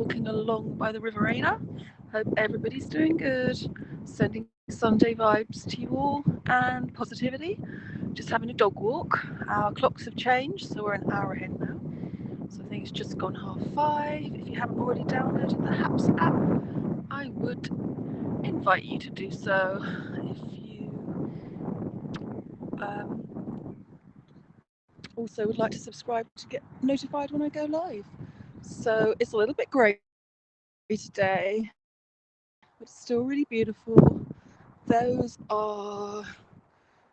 walking along by the Riverina. Hope everybody's doing good. Sending Sunday vibes to you all and positivity. Just having a dog walk. Our clocks have changed, so we're an hour ahead now. So I think it's just gone 5:30. If you haven't already downloaded the HAPS app, I would invite you to do so. If you also would like to subscribe to get notified when I go live. So it's a little bit grey today, but it's still really beautiful. Those are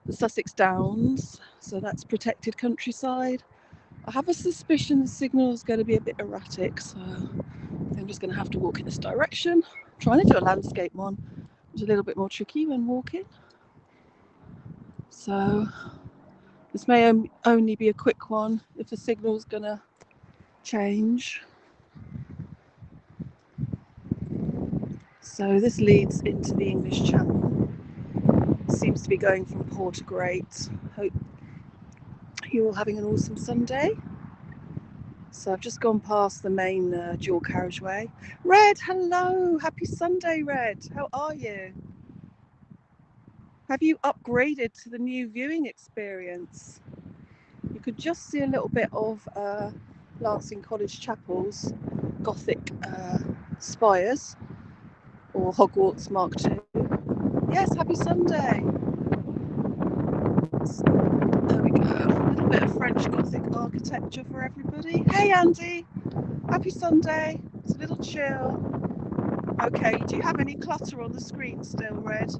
the Sussex Downs, so that's protected countryside. I have a suspicion the signal is going to be a bit erratic, so I'm just going to have to walk in this direction. I'm trying to do a landscape one. It's a little bit more tricky when walking. So this may only be a quick one if the signal's going to change. So this leads into the English Channel. Seems to be going from poor to great. Hope you're all having an awesome Sunday. So I've just gone past the main dual carriageway. Red, hello! Happy Sunday, Red. How are you? Have you upgraded to the new viewing experience? You could just see a little bit of Lancing College Chapel's Gothic spires, or Hogwarts Mark II. Yes, happy Sunday. There we go. A little bit of French Gothic architecture for everybody. Hey, Andy. Happy Sunday. It's a little chill. Okay, do you have any clutter on the screen still, Red?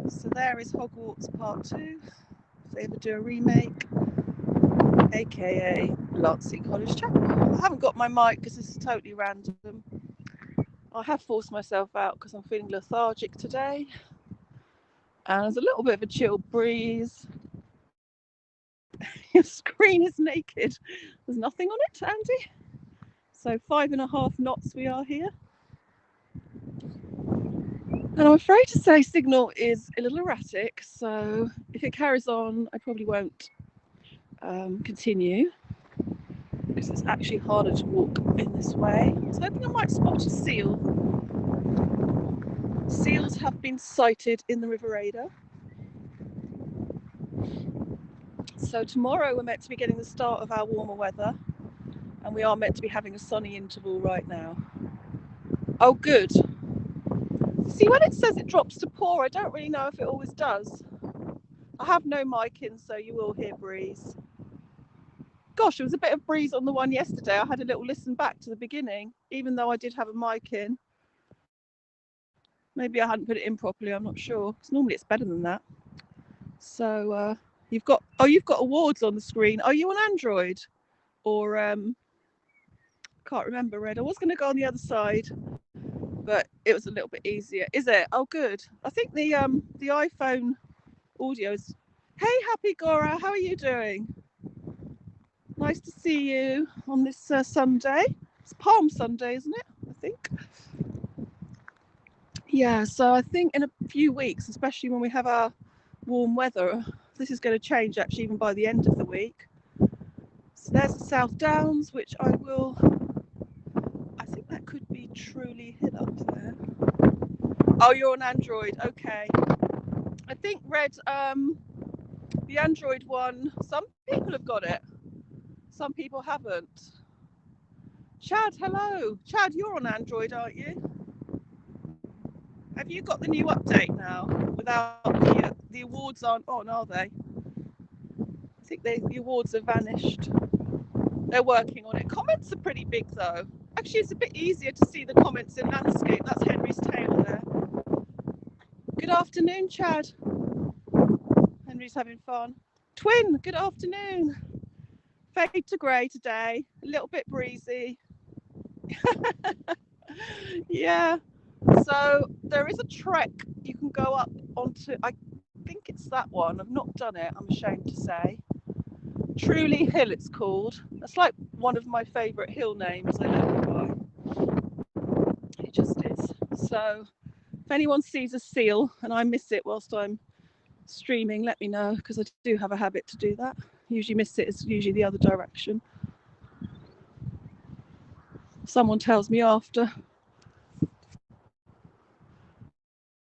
So there is Hogwarts Part 2. If they ever do a remake, aka Lancing College Chapel. I haven't got my mic because this is totally random. I have forced myself out because I'm feeling lethargic today. And there's a little bit of a chill breeze. Your screen is naked. There's nothing on it, Andy. So 5.5 knots we are here. And I'm afraid to say signal is a little erratic. So if it carries on, I probably won't continue because it's actually harder to walk in this way. I was hoping I might spot a seal. Seals have been sighted in the Riverina. So tomorrow we're meant to be getting the start of our warmer weather, and we are meant to be having a sunny interval right now. Oh, good. See, when it says it drops to pour, I don't really know if it always does. I have no mic in, so you will hear breeze. Gosh, there was a bit of breeze on the one yesterday. I had a little listen back to the beginning, even though I did have a mic in. Maybe I hadn't put it in properly, I'm not sure. Because normally it's better than that. So you've got awards on the screen. Are you on Android? Or can't remember, Red. I was going to go on the other side, but it was a little bit easier. Is it? Oh, good. I think the iPhone audio is... Hey, Happy Gora, how are you doing? Nice to see you on this Sunday. It's Palm Sunday, isn't it? I think. Yeah, so I think in a few weeks, especially when we have our warm weather, this is going to change actually even by the end of the week. So there's the South Downs, which I think that could be Truly Hill up there. Oh, you're on Android, okay. I think, Red, the Android one, some people have got it. Some people haven't. Chad, hello. Chad, you're on Android, aren't you? Have you got the new update now? Without the awards aren't on, are they? I think the awards have vanished. They're working on it. Comments are pretty big though. Actually, it's a bit easier to see the comments in landscape. That's Henry's tail there. Good afternoon, Chad. Henry's having fun. Twin, good afternoon. Fade to grey today. A little bit breezy. Yeah. So there is a trek you can go up onto. I think it's that one. I've not done it, I'm ashamed to say. Truly Hill it's called. That's like one of my favourite hill names I live by. It just is. So if anyone sees a seal and I miss it whilst I'm streaming, let me know, because I do have a habit to do that. Usually miss it, it's usually the other direction. Someone tells me after.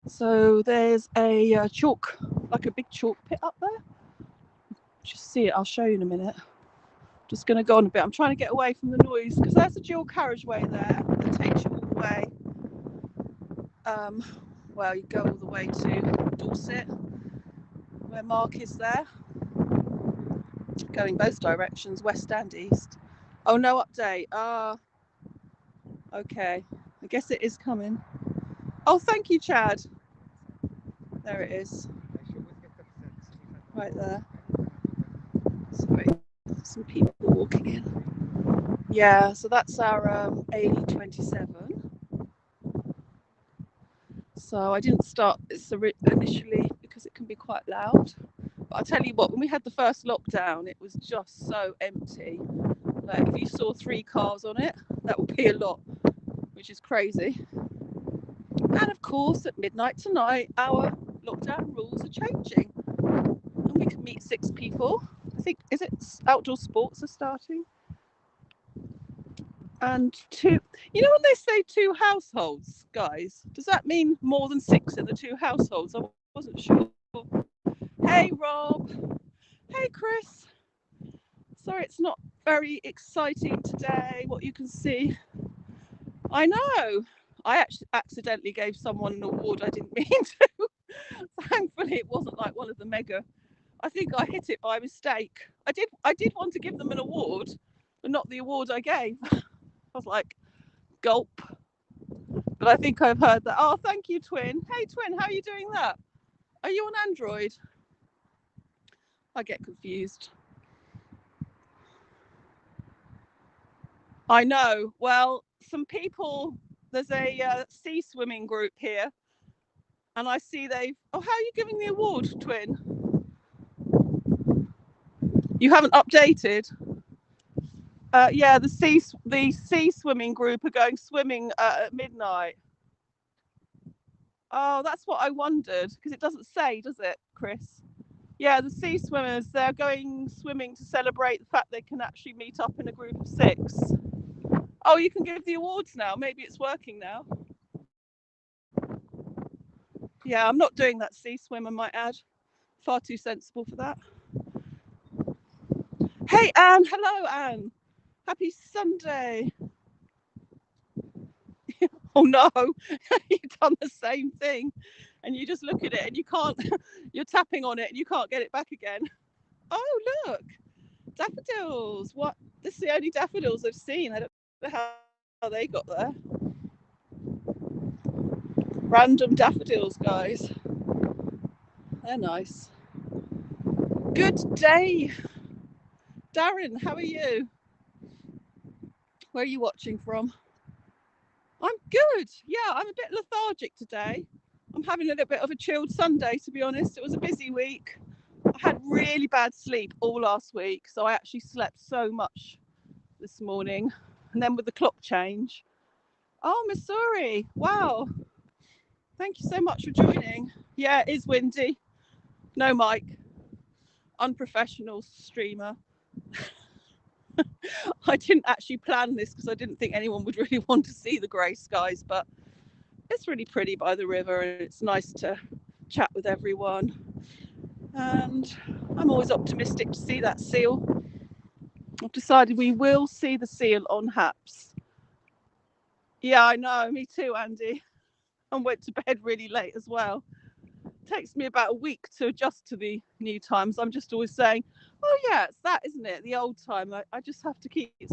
So there's a chalk, like a big chalk pit up there. Just see it, I'll show you in a minute. Just going to go on a bit. I'm trying to get away from the noise because there's a dual carriageway there that takes you all the way. Well, you go all the way to Dorset, where Mark is there. Going both directions, west and east. Oh, no update. Okay. I guess it is coming. Oh, thank you, Chad. There it is. Right there. Sorry, some people walking in. Yeah, so that's our A27. So I didn't start this initially because it can be quite loud. But I'll tell you what, when we had the first lockdown, it was just so empty. Like if you saw 3 cars on it, that would be a lot, which is crazy. And of course, at midnight tonight, our lockdown rules are changing. And we can meet 6 people. I think, is it outdoor sports are starting? And 2, you know when they say 2 households, guys, does that mean more than 6 in the 2 households? I wasn't sure. Hey, Rob. Hey, Chris. Sorry, it's not very exciting today, what you can see. I know. I actually accidentally gave someone an award I didn't mean to. Thankfully, it wasn't like one of the mega. I think I hit it by mistake. I did want to give them an award, but not the award I gave. I was like, gulp. But I think I've heard that. Oh, thank you, Twin. Hey, Twin, how are you doing that? Are you on Android? I get confused. I know. Well, some people, there's a sea swimming group here, and I see they've. Oh, how are you giving the award, Twin? You haven't updated. Yeah, the sea swimming group are going swimming at midnight. Oh, that's what I wondered because it doesn't say, does it, Chris? Yeah, the sea swimmers, they're going swimming to celebrate the fact they can actually meet up in a group of 6. Oh, you can give the awards now. Maybe it's working now. Yeah, I'm not doing that sea swim, I might add. Far too sensible for that. Hey, Anne. Hello, Anne. Happy Sunday. Oh, no. You've done the same thing. And you just look at it and you can't, you're tapping on it and you can't get it back again. Oh, look. Daffodils. What? This is the only daffodils I've seen. I don't know how they got there. Random daffodils, guys. They're nice. Good day. Darren, how are you? Where are you watching from? I'm good. Yeah, I'm a bit lethargic today. I'm having a little bit of a chilled Sunday, to be honest. It was a busy week. I had really bad sleep all last week, so I actually slept so much this morning. And then with the clock change. Oh, Missouri. Wow. Thank you so much for joining. Yeah, it is windy. No mic. Unprofessional streamer. I didn't actually plan this because I didn't think anyone would really want to see the grey skies, but it's really pretty by the river and it's nice to chat with everyone. And I'm always optimistic to see that seal. I've decided we will see the seal on Haps. Yeah, I know, me too, Andy. And went to bed really late as well. It takes me about a week to adjust to the new times. I'm just always saying, oh yeah, it's that, isn't it? The old time. I just have to keep it.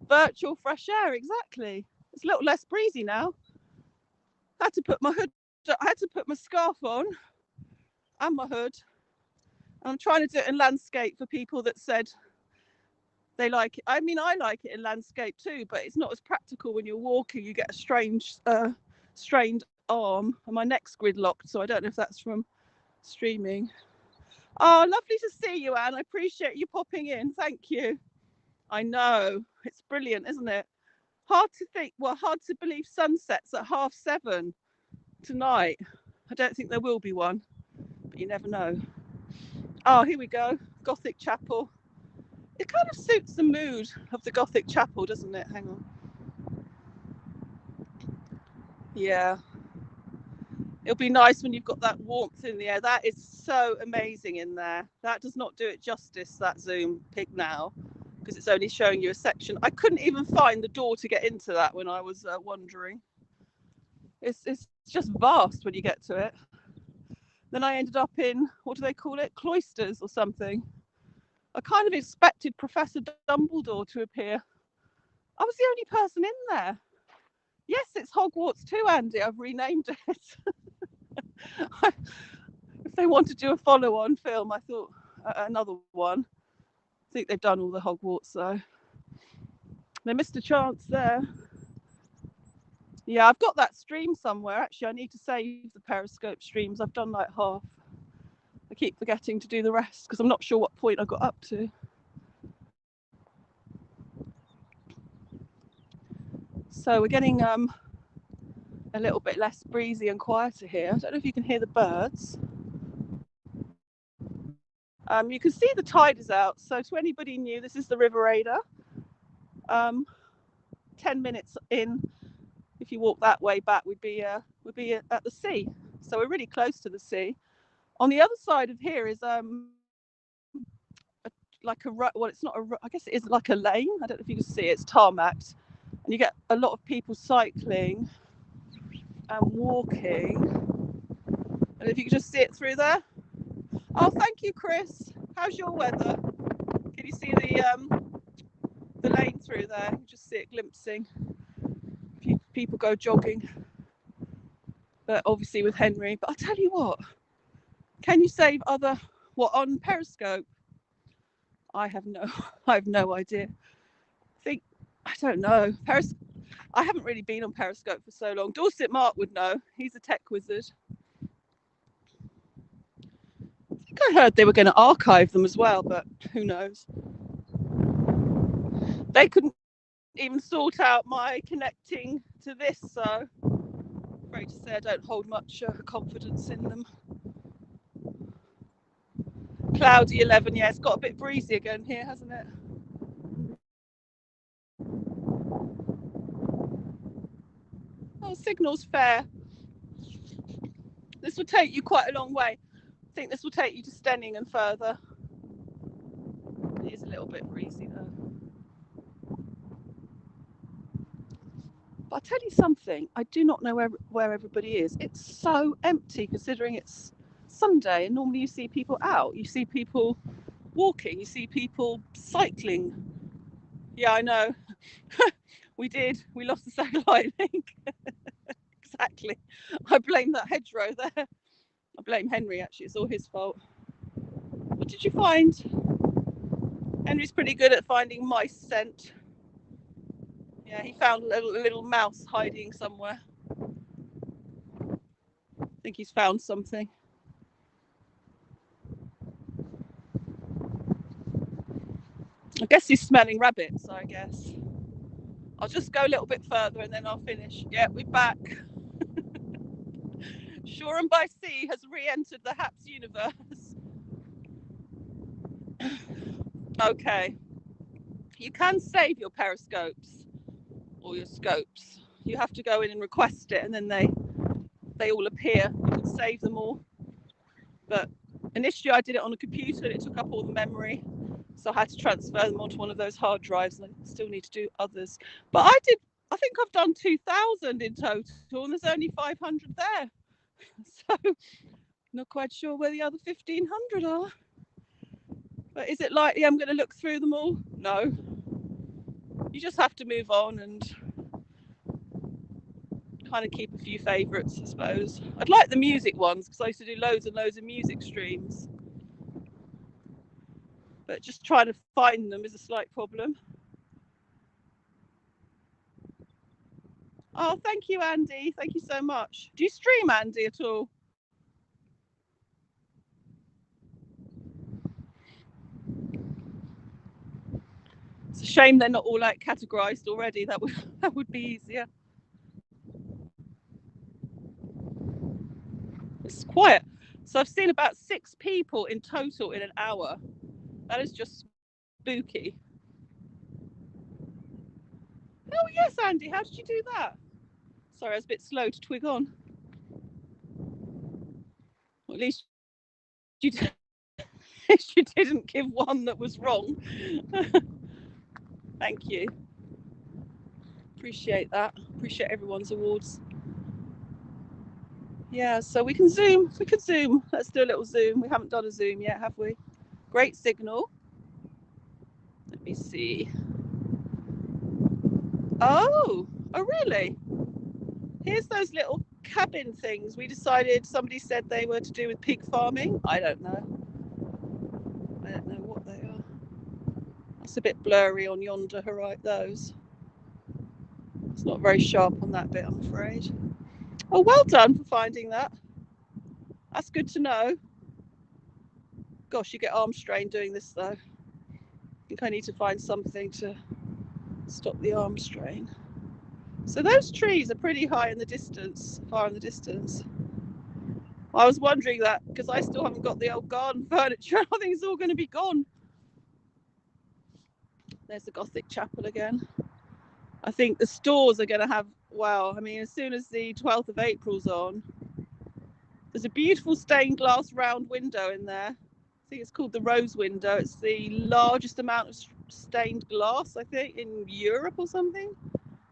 Virtual fresh air, exactly. It's a little less breezy now. I had to put my hood, I had to put my scarf on and my hood. I'm trying to do it in landscape for people that said they like it. I mean, I like it in landscape too, but it's not as practical when you're walking. You get a strained arm, and my neck's gridlocked, so I don't know if that's from streaming. Oh, lovely to see you, Anne. I appreciate you popping in. Thank you. I know. It's brilliant, isn't it? Hard to believe sunsets at 7:30 tonight. I don't think there will be one, but you never know. Oh, here we go. Gothic chapel. It kind of suits the mood of the Gothic chapel, doesn't it? Hang on. Yeah. It'll be nice when you've got that warmth in the air. That is so amazing in there. That does not do it justice, that Zoom pic now, because it's only showing you a section. I couldn't even find the door to get into that when I was wandering. It's just vast when you get to it. Then I ended up in, what do they call it? Cloisters or something. I kind of expected Professor Dumbledore to appear. I was the only person in there. Yes, it's Hogwarts too, Andy. I've renamed it. If they want to do a follow-on film, I thought another one. I think they've done all the Hogwarts, so they missed a chance there. Yeah, I've got that stream somewhere. Actually, I need to save the Periscope streams. I've done like half. I keep forgetting to do the rest because I'm not sure what point I got up to. So we're getting a little bit less breezy and quieter here. I don't know if you can hear the birds. You can see the tide is out. So to anybody new, this is the River Ada. 10 minutes in, if you walk that way back, we'd be at the sea. So we're really close to the sea. On the other side of here is well, it's not I guess it is like a lane. I don't know if you can see it. It's tarmacked, and you get a lot of people cycling and walking. And if you can just see it through there. Oh, thank you, Chris. How's your weather? Can you see the lane through there? You just see it glimpsing. People go jogging, but obviously with Henry. But I'll tell you what. Can you save what on Periscope? I have no idea. I don't know. I haven't really been on Periscope for so long. Dorset Mark would know. He's a tech wizard. I think I heard they were going to archive them as well, but who knows? They couldn't even sort out my connecting to this, so I'm afraid to say I don't hold much confidence in them. Cloudy 11, yeah, it's got a bit breezy again here, hasn't it? Oh, signal's fair. This will take you quite a long way. I think this will take you to Stenning and further. It is a little bit breezy though. But I'll tell you something, I do not know where everybody is. It's so empty considering it's Sunday and normally you see people out. You see people walking, you see people cycling. Yeah, I know. We did. We lost the satellite link. Exactly. I blame that hedgerow there. I blame Henry, actually. It's all his fault. What did you find? Henry's pretty good at finding mice scent. Yeah, he found a little mouse hiding somewhere. I think he's found something. I guess he's smelling rabbits, I guess. I'll just go a little bit further and then I'll finish. Yeah, we're back. Shoreham by Sea has re-entered the HAPS universe. Okay. You can save your periscopes or your scopes. You have to go in and request it and then they all appear. You can save them all. But initially I did it on a computer and it took up all the memory. So I had to transfer them onto one of those hard drives and I still need to do others. But I think I've done 2,000 in total and there's only 500 there. So not quite sure where the other 1,500 are. But is it likely I'm going to look through them all? No. You just have to move on and kind of keep a few favourites, I suppose. I'd like the music ones because I used to do loads and loads of music streams. But just trying to find them is a slight problem. Oh, thank you, Andy. Thank you so much. Do you stream, Andy, at all? It's a shame they're not all like categorised already. That would be easier. It's quiet. So I've seen about 6 people in total in an hour. That is just spooky. Oh yes, Andy. How did you do that? Sorry, I was a bit slow to twig on. Well, at least you, you didn't give one that was wrong. Thank you. Appreciate that. Appreciate everyone's awards. Yeah, so we can zoom. We could zoom. Let's do a little zoom. We haven't done a zoom yet, have we? Great signal. Let me see. Oh really? Here's those little cabin things. We decided, somebody said they were to do with pig farming. I don't know what they are. It's a bit blurry on yonder, right, those. It's not very sharp on that bit, I'm afraid. Oh, well done for finding that. That's good to know. Gosh, you get arm strain doing this though. I think I need to find something to stop the arm strain. So those trees are pretty high in the distance, far in the distance. I was wondering that because I still haven't got the old garden furniture. I think it's all going to be gone. There's the Gothic chapel again. I think the stores are going to have, wow, I mean, as soon as the 12th of April's on, there's a beautiful stained glass round window in there. I think it's called the Rose Window. It's the largest amount of stained glass, I think, in Europe or something.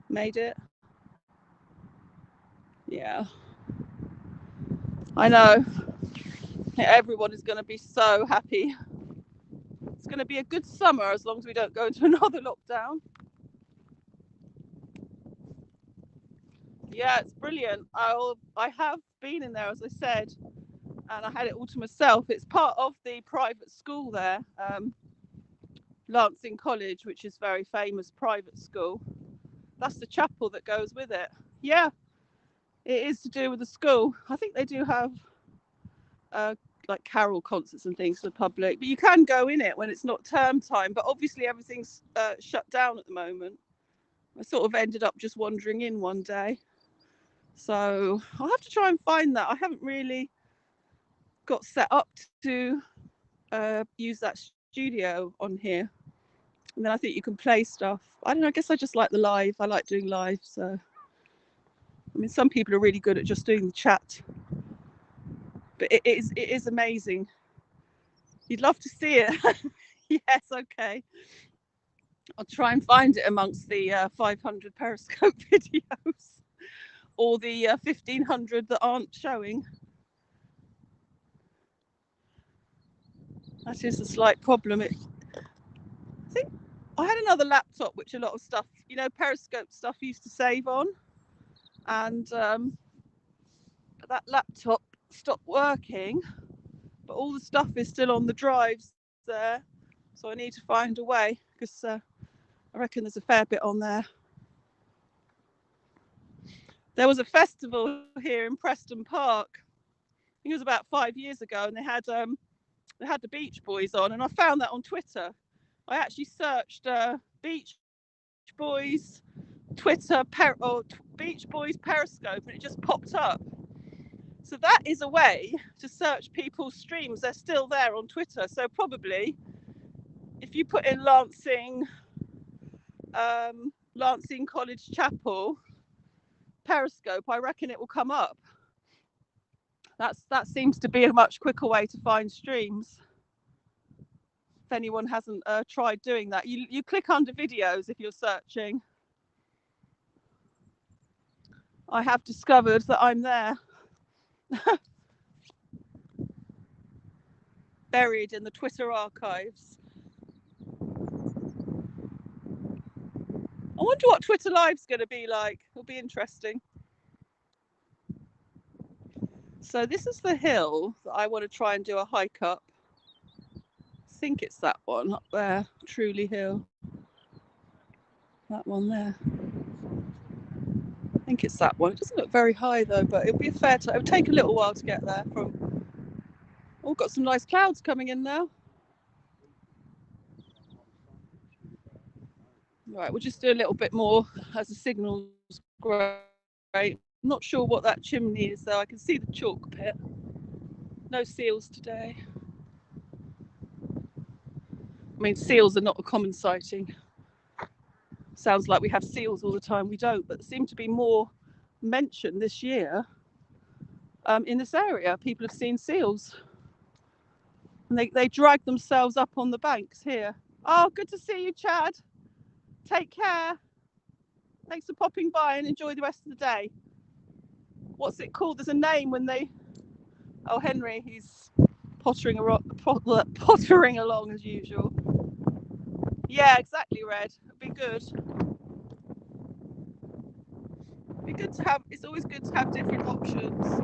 Made it. Yeah. I know. Everyone is going to be so happy. It's going to be a good summer as long as we don't go into another lockdown. Yeah, it's brilliant. I have been in there, as I said, and I had it all to myself. It's part of the private school there, Lancing College, which is a very famous private school. That's the chapel that goes with it. Yeah, it is to do with the school. I think they do have like carol concerts and things for the public, but you can go in it when it's not term time. But obviously everything's shut down at the moment. I sort of ended up just wandering in one day. So I'll have to try and find that. I haven't really got set up to use that studio on here. And then I think you can play stuff. I don't know, I guess I just like the live. I like doing live. So, I mean, some people are really good at just doing the chat. But it is amazing. You'd love to see it. Yes, okay. I'll try and find it amongst the 500 Periscope videos. Or the 1,500 that aren't showing. That is a slight problem. I think I had another laptop which a lot of stuff, Periscope stuff used to save on. And that laptop stopped working, but all the stuff is still on the drives there. So I need to find a way because I reckon there's a fair bit on there. There was a festival here in Preston Park. I think it was about 5 years ago, and they had the Beach Boys on, and I found that on Twitter. I actually searched Beach Boys Twitter or Beach Boys Periscope, and it just popped up. So that is a way to search people's streams. They're still there on Twitter. So probably if you put in Lancing College Chapel Periscope, I reckon it will come up. That seems to be a much quicker way to find streams. If anyone hasn't tried doing that, you click under videos if you're searching. I have discovered that I'm there. Buried in the Twitter archives. I wonder what Twitter Live's going to be like. It'll be interesting. So this is the hill that I want to try and do a hike up. I think it's that one up there, Truly Hill. That one there. I think it's that one. It doesn't look very high though, but it'll be a fair time. It'll take a little while to get there. Oh, got some nice clouds coming in now. Right, we'll just do a little bit more as the signal's great. I'm not sure what that chimney is though. I can see the chalk pit. No seals today. I mean, seals are not a common sighting. Sounds like we have seals all the time. We don't, but there seem to be more mentioned this year in this area. People have seen seals, and they drag themselves up on the banks here. Oh, good to see you, Chad. Take care. Thanks for popping by and enjoy the rest of the day. What's it called? There's a name when they... Oh, Henry, he's pottering along as usual. Yeah, exactly, Red. It'd be good. It'd be good to have... It's always good to have different options.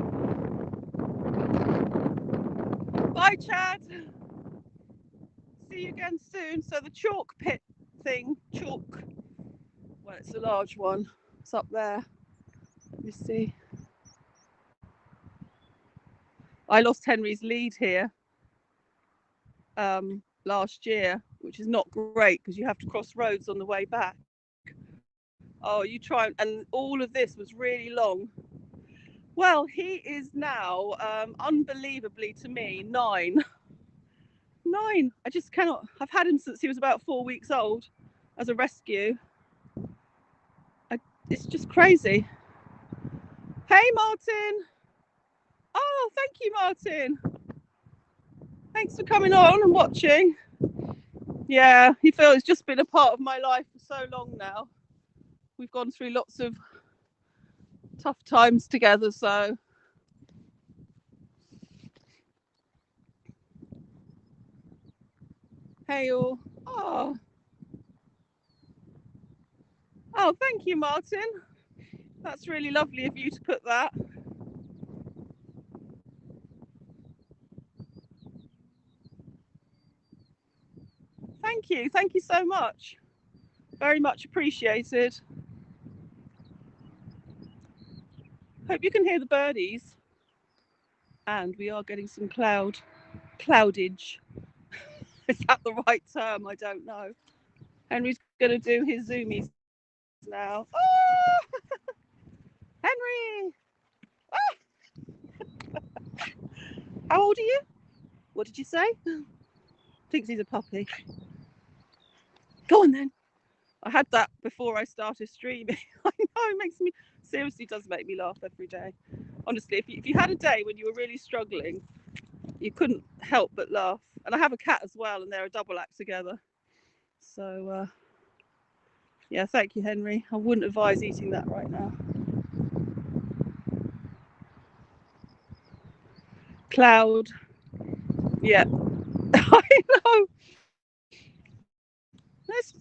Bye, Chad. See you again soon. So the chalk pit thing, chalk... Well, it's a large one. It's up there. Let me see. I lost Henry's lead here last year, which is not great because you have to cross roads on the way back. Oh, you try, and all of this was really long. Well, he is now, unbelievably to me, 9. 9. I just cannot. I've had him since he was about 4 weeks old as a rescue. It's just crazy. Hey, Martin. Oh, thank you, Martin. Thanks for coming on and watching. Yeah, he feels it's just been a part of my life for so long now. We've gone through lots of tough times together, so... Hey all. Oh, thank you, Martin. That's really lovely of you to put that. Thank you so much. Very much appreciated. Hope you can hear the birdies. And we are getting some cloudage. Is that the right term? I don't know. Henry's going to do his zoomies now. Oh! Henry! Ah! How old are you? What did you say? Thinks he's a puppy. Go on then. I had that before I started streaming. I know, it makes me... Seriously does make me laugh every day. Honestly, if you had a day when you were really struggling, you couldn't help but laugh. And I have a cat as well, and they're a double act together. So, yeah, thank you, Henry. I wouldn't advise eating that right now. Cloud. Yeah. I know.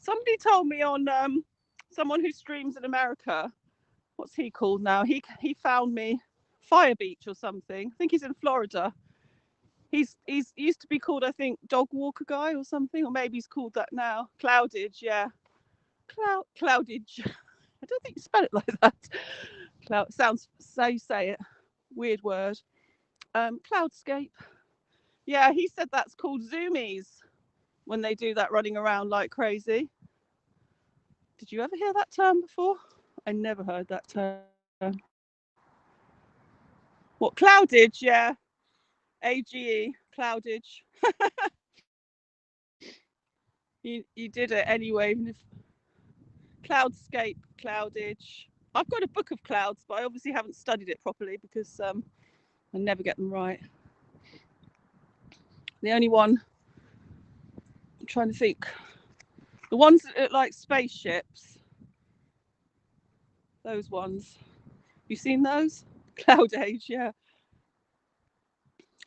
Somebody told me on someone who streams in America. What's he called now? He found me Fire Beach or something. I think he's in Florida. He's used to be called, I think, Dog Walker Guy or something, or maybe he's called that now. Cloudage, yeah. Cloudage. I don't think you spell it like that. Cloud sounds, so you say it. Weird word. Cloudscape. Yeah, he said that's called zoomies when they do that running around like crazy. Did you ever hear that term before? I never heard that term. What, cloudage? Yeah. AGE, cloudage. you did it anyway, even if... Cloudscape, cloudage. I've got a book of clouds, but I obviously haven't studied it properly because I never get them right. The only one I'm trying to think, the ones that look like spaceships, those ones. You seen those? Cloud age, yeah.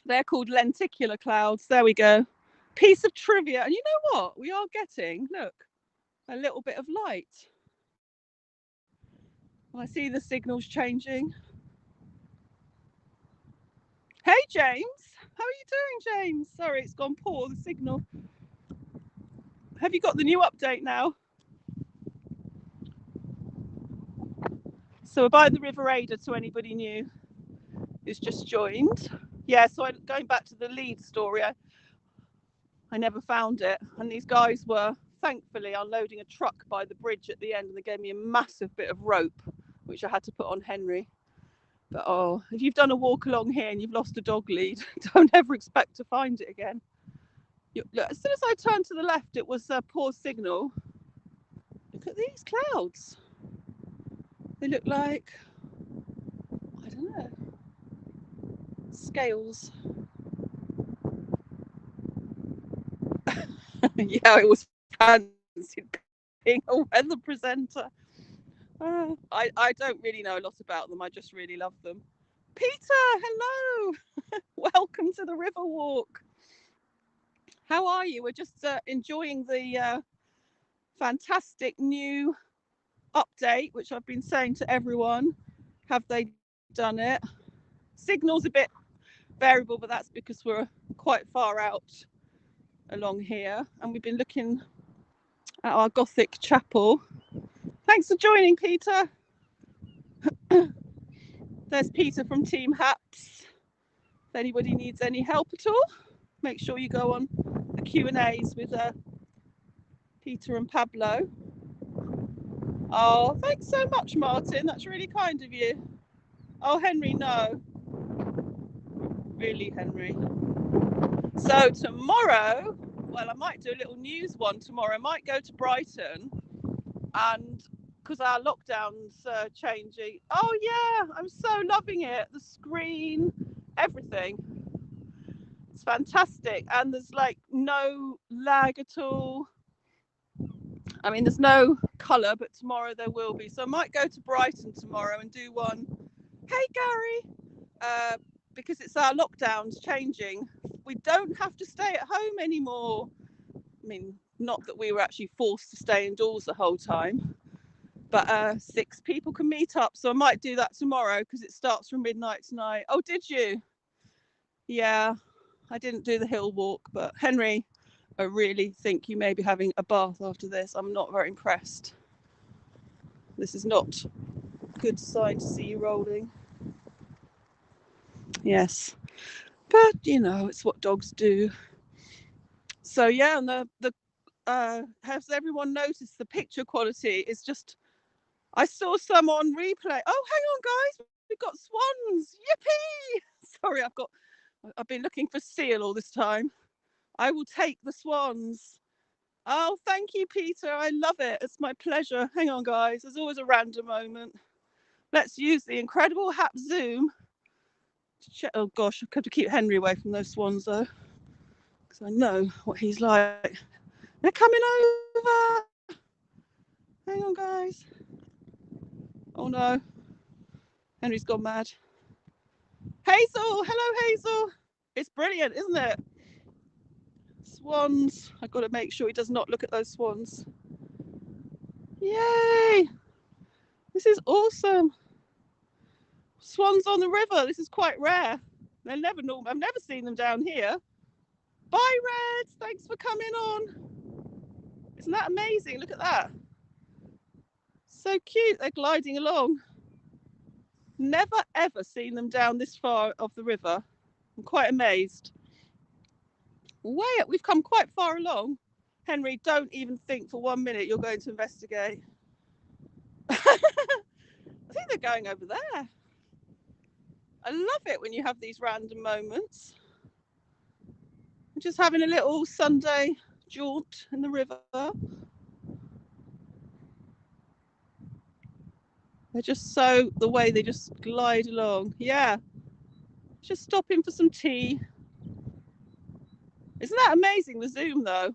They're called lenticular clouds. There we go. Piece of trivia. And you know what? We are getting, look, a little bit of light. I see the signals changing. Hey, James. How are you doing, James? Sorry, it's gone poor, the signal. Have you got the new update now? So we're by the River Ada, to anybody new who's just joined. Yeah, so going back to the lead story, I never found it. And these guys were thankfully unloading a truck by the bridge at the end, and they gave me a massive bit of rope, which I had to put on Henry. But oh, if you've done a walk along here and you've lost a dog lead, don't ever expect to find it again. Look, as soon as I turned to the left, it was a poor signal. Look at these clouds. They look like don't know. Scales. Yeah, I always fancied being a weather presenter. I don't really know a lot about them. I just really love them. Peter, hello. Welcome to the River Walk. How are you? We're just enjoying the fantastic new update, which I've been saying to everyone. Have they done it? Signal's a bit variable, but that's because we're quite far out along here, and we've been looking at our Gothic chapel. Thanks for joining, Peter. There's Peter from Team Haps. If anybody needs any help at all, make sure you go on the Q&As with Peter and Pablo. Oh, thanks so much, Martin. That's really kind of you. Oh, Henry, no. Really, Henry. So tomorrow, well, I might do a little news one tomorrow. I might go to Brighton, and because our lockdown's changing. Oh yeah, I'm so loving it. The screen, everything. It's fantastic, and there's like no lag at all. I mean, there's no colour, but tomorrow there will be. So I might go to Brighton tomorrow and do one. Hey, Gary, because it's our lockdown's changing. We don't have to stay at home anymore. I mean, not that we were actually forced to stay indoors the whole time, but 6 people can meet up. So I might do that tomorrow because it starts from midnight tonight. Oh, did you? Yeah, I didn't do the hill walk, but Henry, I really think you may be having a bath after this. I'm not very impressed. This is not a good sign to see you rolling. Yes, but you know, it's what dogs do. So yeah, and the has everyone noticed the picture quality is just, I saw some on replay. Oh, hang on guys, we've got swans. Yippee! Sorry, I've been looking for seal all this time. I will take the swans. Oh, thank you, Peter. I love it. It's my pleasure. Hang on, guys. There's always a random moment. Let's use the incredible Hap Zoom to check. Oh, gosh, I've got to keep Henry away from those swans, though, because I know what he's like. They're coming over. Hang on, guys. Oh, no. Henry's gone mad. Hazel. Hello, Hazel. It's brilliant, isn't it? Swans. I've got to make sure he does not look at those swans. Yay! This is awesome. Swans on the river. This is quite rare. They're never normal. I've never seen them down here. Bye, Reds. Thanks for coming on. Isn't that amazing? Look at that. So cute. They're gliding along. Never ever seen them down this far of the river. I'm quite amazed. Way up. We've come quite far along. Henry, don't even think for 1 minute you're going to investigate. I think they're going over there. I love it when you have these random moments. I'm just having a little Sunday jaunt in the river. They're just so, the way they just glide along. Yeah. Just stopping for some tea. Isn't that amazing, the zoom though?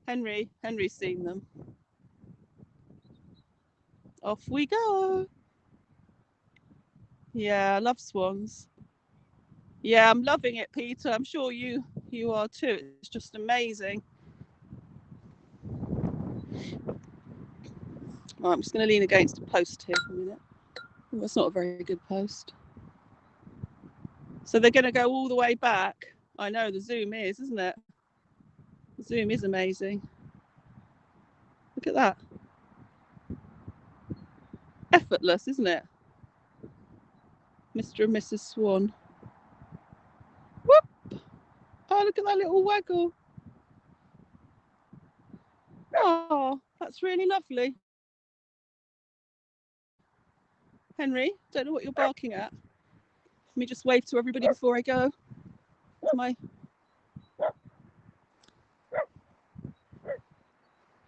Henry's seen them. Off we go. Yeah, I love swans. Yeah, I'm loving it, Peter. I'm sure you are too. It's just amazing. Right, I'm just going to lean against a post here for a minute. Oh, that's not a very good post. So they're going to go all the way back. I know, the zoom is, isn't it? The zoom is amazing. Look at that. Effortless, isn't it? Mr. and Mrs. Swan. Whoop! Oh, look at that little waggle. Oh, that's really lovely. Henry, don't know what you're barking at. Let me just wave to everybody before I go.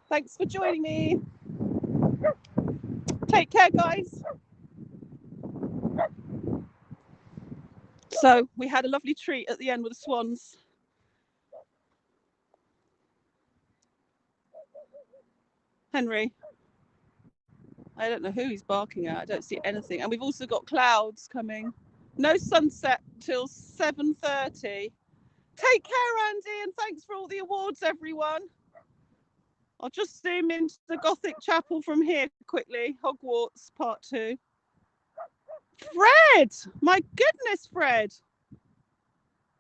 Thanks for joining me. Take care, guys. So we had a lovely treat at the end with the swans. Henry, I don't know who he's barking at. I don't see anything. And we've also got clouds coming. No sunset till 7:30. Take care, Andy, and thanks for all the awards, everyone. I'll just zoom into the Gothic Chapel from here quickly. Hogwarts Part 2. Fred! My goodness, Fred!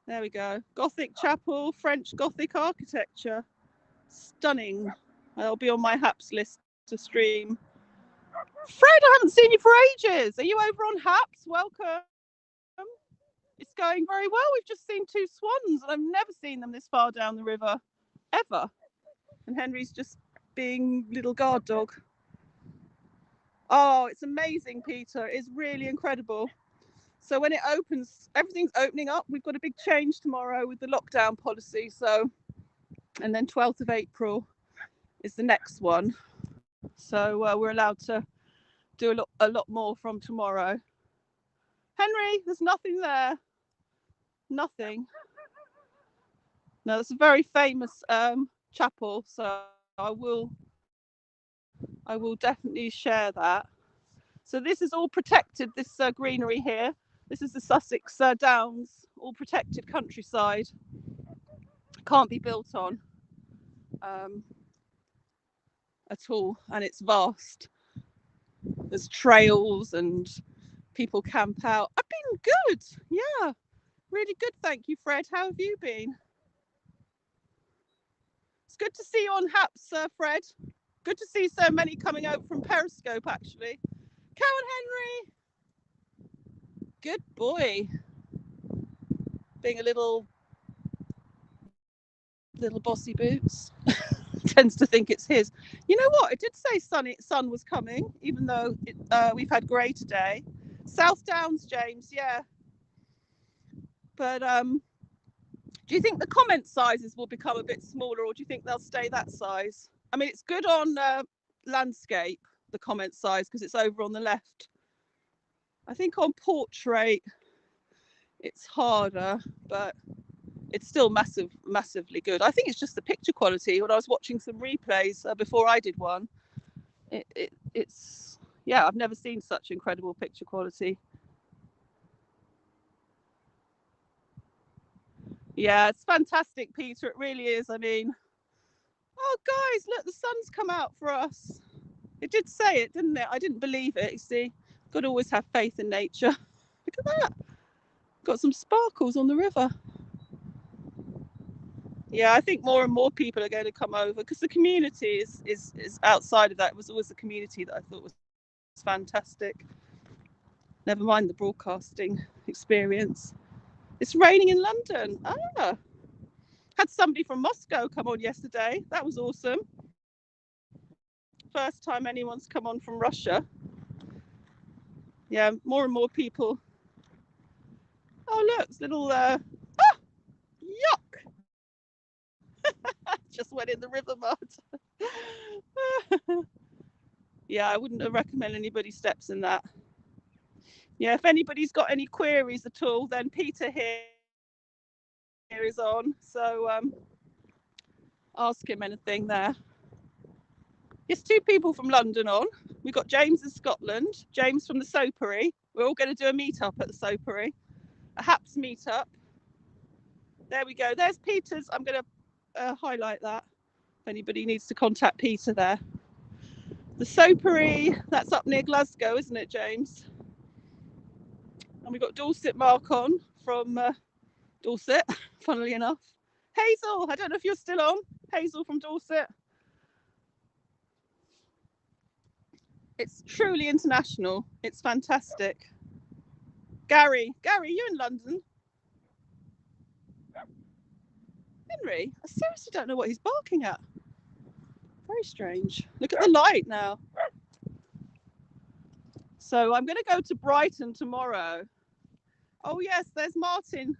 There we go. Gothic Chapel, French Gothic architecture. Stunning. I'll be on my HAPS list to stream. Fred, I haven't seen you for ages. Are you over on HAPS? Welcome. It's going very well. We've just seen 2 swans, and I've never seen them this far down the river, ever. And Henry's just being little guard dog. Oh, it's amazing, Peter. It's really incredible. So when it opens, everything's opening up. We've got a big change tomorrow with the lockdown policy. So, and then 12th of April is the next one. So we're allowed to do a lot more from tomorrow. Henry, there's nothing there. Nothing. No, it's a very famous chapel. So I will definitely share that. So this is all protected, this greenery here. This is the Sussex Downs, all protected countryside. Can't be built on at all, and it's vast. There's trails and people camp out. I've been good, yeah, really good, thank you, Fred. How have you been? It's good to see you on HAPS, Fred. Good to see so many coming out from Periscope, actually. Cowan Henry, good boy. Being a little bossy boots. Tends to think it's his. You know what? It did say sun was coming, even though we've had grey today. South Downs, James, yeah. But do you think the comment sizes will become a bit smaller, or do you think they'll stay that size? I mean, it's good on landscape, the comment size, because it's over on the left. I think on portrait, it's harder, but it's still massively good. I think it's just the picture quality. When I was watching some replays before I did one, it's yeah, I've never seen such incredible picture quality. Yeah, it's fantastic, Peter. It really is. I mean, oh guys, look, the sun's come out for us. It did say it, didn't it? I didn't believe it. You see, got to always have faith in nature. Look at that. Got some sparkles on the river. Yeah, I think more and more people are going to come over because the community is outside of that. It was always the community that I thought was fantastic. Never mind the broadcasting experience. It's raining in London. Had somebody from Moscow come on yesterday. That was awesome. First time anyone's come on from Russia. Yeah, more and more people. Oh look, it's little yuck. Just went in the river mud. Yeah, I wouldn't recommend anybody steps in that. Yeah, if anybody's got any queries at all, then Peter here is on. So ask him anything there. Yes, 2 people from London on. We've got James in Scotland, James from the Soapery. We're all going to do a meet-up at the Soapery. A HAPS meet-up. There we go. There's Peter's. I'm going to highlight that if anybody needs to contact Peter there. The Soapery, that's up near Glasgow, isn't it, James? And we've got Dorset Mark on from Dorset, funnily enough. Hazel, I don't know if you're still on. Hazel from Dorset. It's truly international. It's fantastic. Gary, you in London? Henry, I seriously don't know what he's barking at. Very strange. Look at the light now. So I'm going to go to Brighton tomorrow. Oh yes, there's Martin.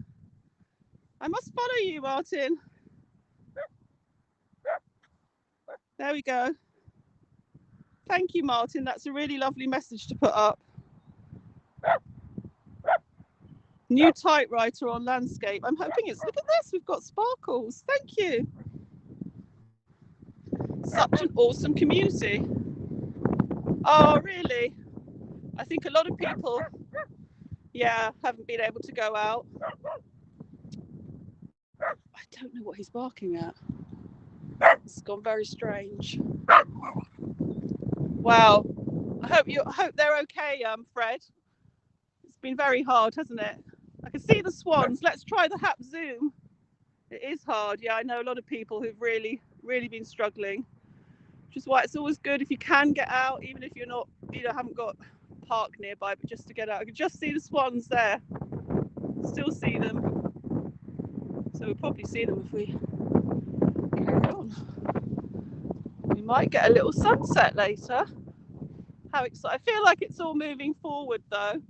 I must follow you, Martin. There we go. Thank you, Martin. That's a really lovely message to put up. New typewriter on landscape. I'm hoping it's, look at this, we've got sparkles. Thank you. Such an awesome community. Oh, really? I think a lot of people, yeah, haven't been able to go out. I don't know what he's barking at. It's gone very strange. Wow. I hope they're okay, Fred. It's been very hard, hasn't it? I can see the swans. Let's try the Hap Zoom. It is hard. Yeah, I know a lot of people who've really been struggling, which is why it's always good if you can get out, even if you're not, haven't got a park nearby, but just to get out. I can just see the swans there. Still see them. So we'll probably see them if we carry on. We might get a little sunset later. How exciting. I feel like it's all moving forward though.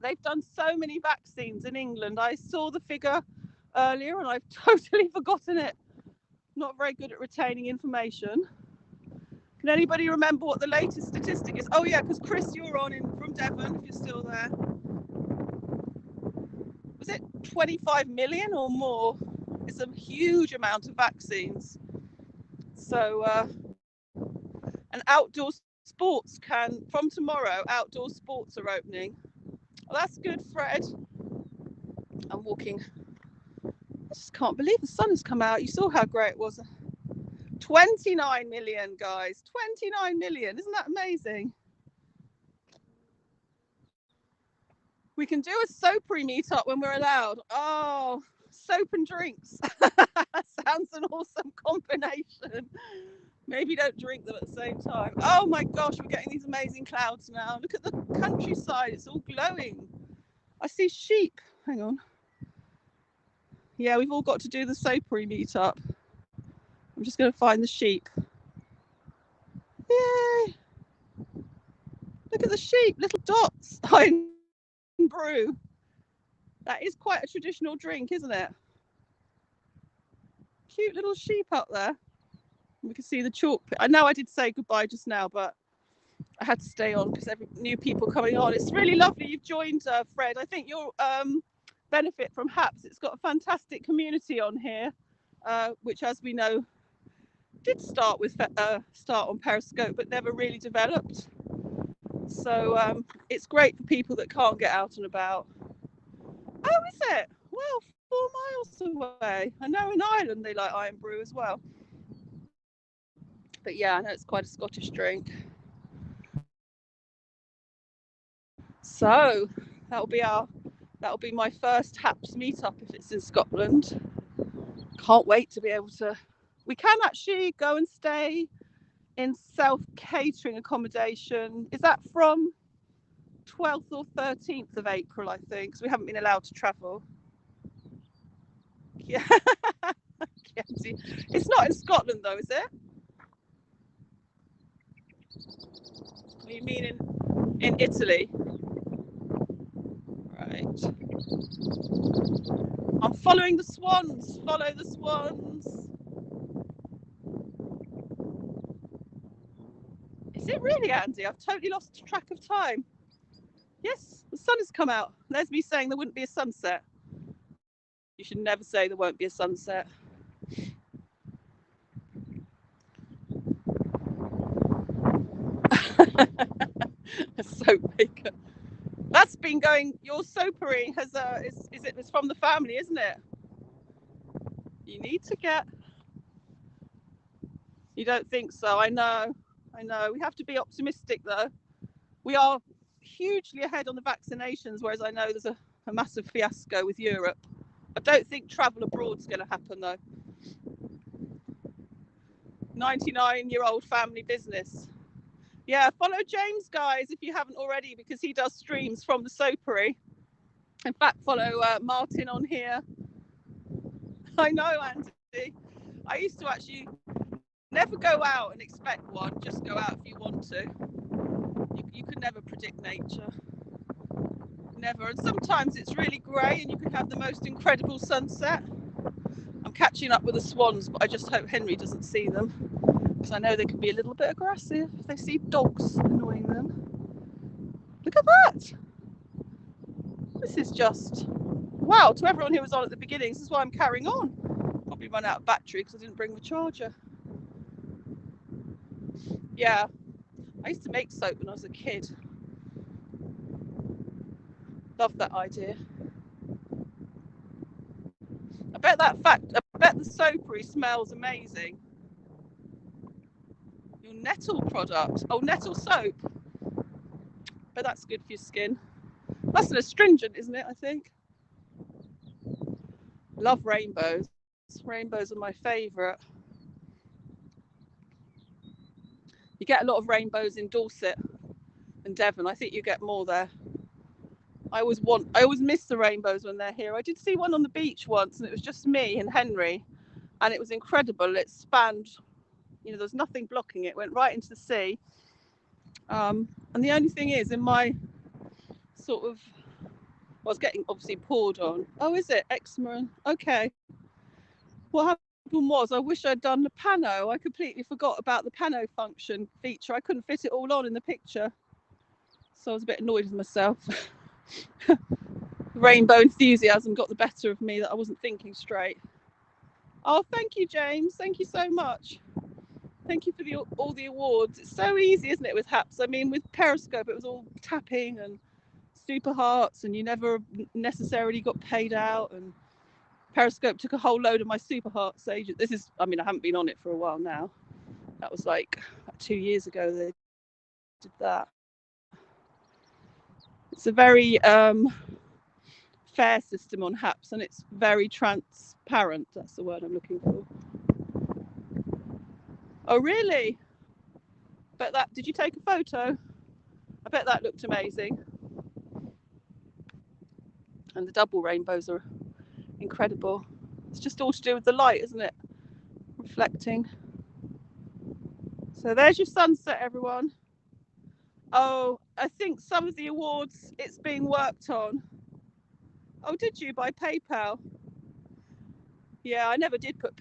They've done so many vaccines in England. I saw the figure earlier and I've totally forgotten it. Not very good at retaining information. Can anybody remember what the latest statistic is? Oh yeah, because Chris, you're on from Devon, if you're still there. Was it 25 million or more? It's a huge amount of vaccines. So, and outdoor sports from tomorrow, outdoor sports are opening. Well, that's good, Fred. I'm walking. I just can't believe the sun has come out. You saw how great it was. 29 million, guys. 29 million. Isn't that amazing? We can do a soapery meetup when we're allowed. Oh, soap and drinks. Sounds an awesome combination. Maybe don't drink them at the same time. Oh my gosh, we're getting these amazing clouds now. Look at the countryside. It's all glowing. I see sheep. Hang on. Yeah, we've all got to do the soapery meetup. I'm just going to find the sheep. Yay! Look at the sheep, little dots. Brew. That is quite a traditional drink, isn't it? Cute little sheep up there. We can see the chalk. I know I did say goodbye just now, but I had to stay on because new people coming on. It's really lovely you've joined, Fred. I think you'll benefit from HAPS. It's got a fantastic community on here, which, as we know, did start on Periscope, but never really developed. So it's great for people that can't get out and about. Oh, is it? Well, 4 miles away. I know in Ireland they like Iron Brew as well. But yeah, I know it's quite a Scottish drink. So that'll be my first HAPS meetup if it's in Scotland. Can't wait to be able to. We can actually go and stay in self-catering accommodation. Is that from 12th or 13th of April, I think, because we haven't been allowed to travel. Yeah. It's not in Scotland though, is it? You mean in Italy? Right. I'm following the swans. Follow the swans. Is it really, Andy? I've totally lost track of time. Yes, the sun has come out. There's me saying there wouldn't be a sunset. You should never say there won't be a sunset. A soap maker. That's been going. Your soapery has it's from the family, isn't it? You need to get. You don't think so? I know. We have to be optimistic though. We are hugely ahead on the vaccinations, whereas I know there's a massive fiasco with Europe. I don't think travel abroad is going to happen though. 99-year-old family business. Yeah, follow James, guys, if you haven't already, because he does streams from the soapery. In fact, follow Martin on here. I know, Andy. I used to actually never go out and expect one. Just go out if you want to. You could never predict nature. Never. And sometimes it's really grey and you can have the most incredible sunset. I'm catching up with the swans, but I just hope Henry doesn't see them, because I know they can be a little bit aggressive if they see dogs annoying them. Look at that. This is just, wow, to everyone who was on at the beginning, this is why I'm carrying on. Probably run out of battery because I didn't bring the charger. Yeah, I used to make soap when I was a kid. Love that idea. I bet the soapery smells amazing. Your nettle product. Oh, nettle soap. But that's good for your skin. That's an astringent, isn't it, I think? Love rainbows. Rainbows are my favourite. You get a lot of rainbows in Dorset and Devon. I think you get more there. I always miss the rainbows when they're here. I did see one on the beach once, and it was just me and Henry, and it was incredible. It spanned, there was nothing blocking it. It went right into the sea. And the only thing is, in my sort of, I was getting obviously poured on. Oh, is it eczema? Okay. What happened was, I wish I'd done the pano. I completely forgot about the pano function feature. I couldn't fit it all on in the picture, so I was a bit annoyed with myself. Rainbow enthusiasm got the better of me, that I wasn't thinking straight. Oh, thank you, James. Thank you so much. Thank you for all the awards. It's so easy, isn't it, with HAPS? I mean, with Periscope, it was all tapping and super hearts, and you never necessarily got paid out. And Periscope took a whole load of my super hearts. I haven't been on it for a while now. That was like 2 years ago they did that. It's a very fair system on HAPS, and it's very transparent. That's the word I'm looking for. Oh, really? Did you take a photo? I bet that looked amazing. And the double rainbows are incredible. It's just all to do with the light, isn't it? Reflecting. So there's your sunset, everyone. Oh, I think some of the awards, it's being worked on. Oh, did you, by PayPal? Yeah, I never did put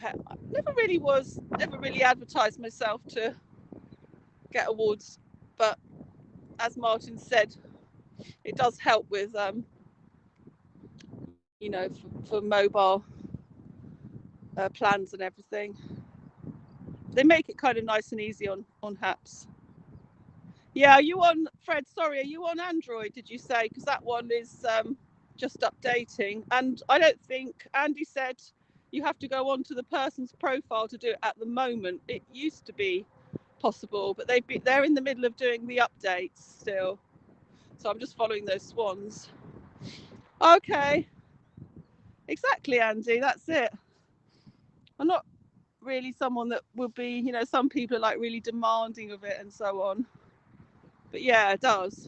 never really advertised myself to get awards, but as Martin said, it does help with for mobile plans and everything. They make it kind of nice and easy on HAPS. Yeah, are you on, Fred, sorry, are you on Android, did you say? Because that one is just updating. And I don't think, Andy said you have to go onto the person's profile to do it at the moment. It used to be possible, but they're in the middle of doing the updates still. So I'm just following those swans. Okay. Exactly, Andy, that's it. I'm not really someone that would be, some people are like really demanding of it and so on. But yeah, it does.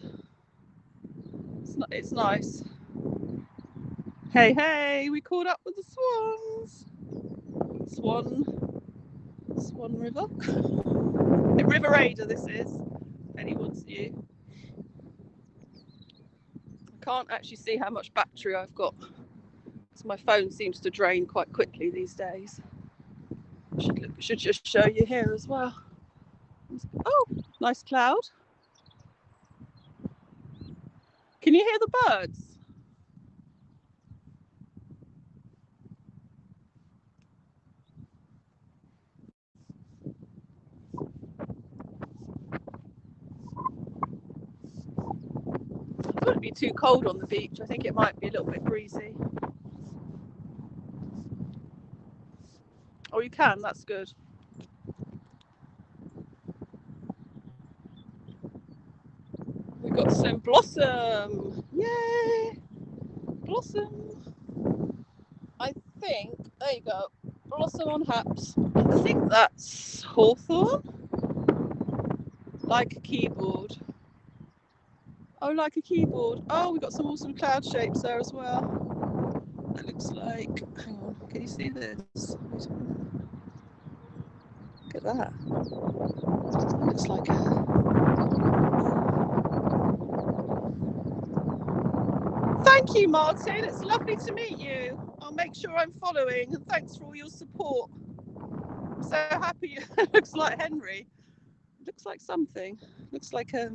It's nice. Hey, we caught up with the swans. Swan River. River Ada, this is. If anyone's new. I can't actually see how much battery I've got, because my phone seems to drain quite quickly these days. Should just show you here as well. Oh, nice cloud. Can you hear the birds? It wouldn't be too cold on the beach. I think it might be a little bit breezy. Oh, you can, that's good. We've got some blossom. Yay! Blossom. I think, there you go. Blossom on HAPS. I think that's hawthorn. Like a keyboard. Oh, like a keyboard. Oh, we've got some awesome cloud shapes there as well. That looks like, hang on, can you see this? Look at that. That looks like Thank you, Martin. It's lovely to meet you. I'll make sure I'm following, and thanks for all your support. I'm so happy. It looks like Henry. It looks like something. It looks like a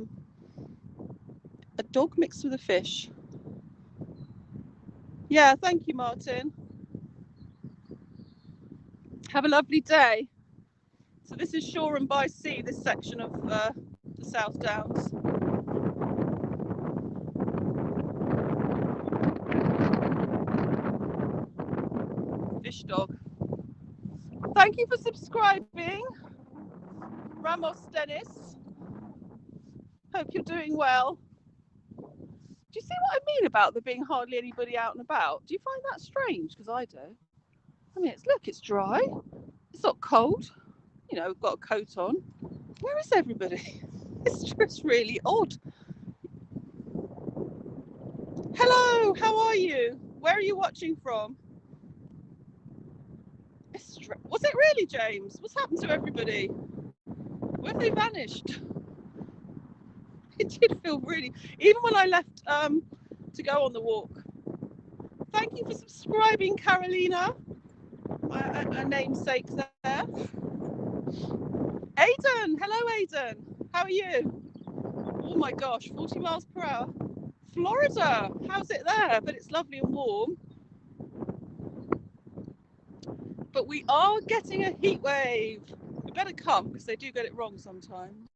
dog mixed with a fish. Yeah, thank you, Martin. Have a lovely day. So this is Shoreham by Sea, this section of the South Downs. Fish dog. Thank you for subscribing, Ramos Dennis. Hope you're doing well. Do you see what I mean about there being hardly anybody out and about? Do you find that strange? Because I do. I mean, it's dry. It's not cold. You know, we've got a coat on. Where is everybody? It's just really odd. Hello, how are you? Where are you watching from? Was it really, James? What's happened to everybody? Where have they vanished? It did feel really, even when I left to go on the walk. Thank you for subscribing, Carolina. A namesake there. Aidan, hello Aidan. How are you? Oh my gosh, 40 miles per hour. Florida, how's it there? But it's lovely and warm. But we are getting a heat wave. We better come because they do get it wrong sometimes.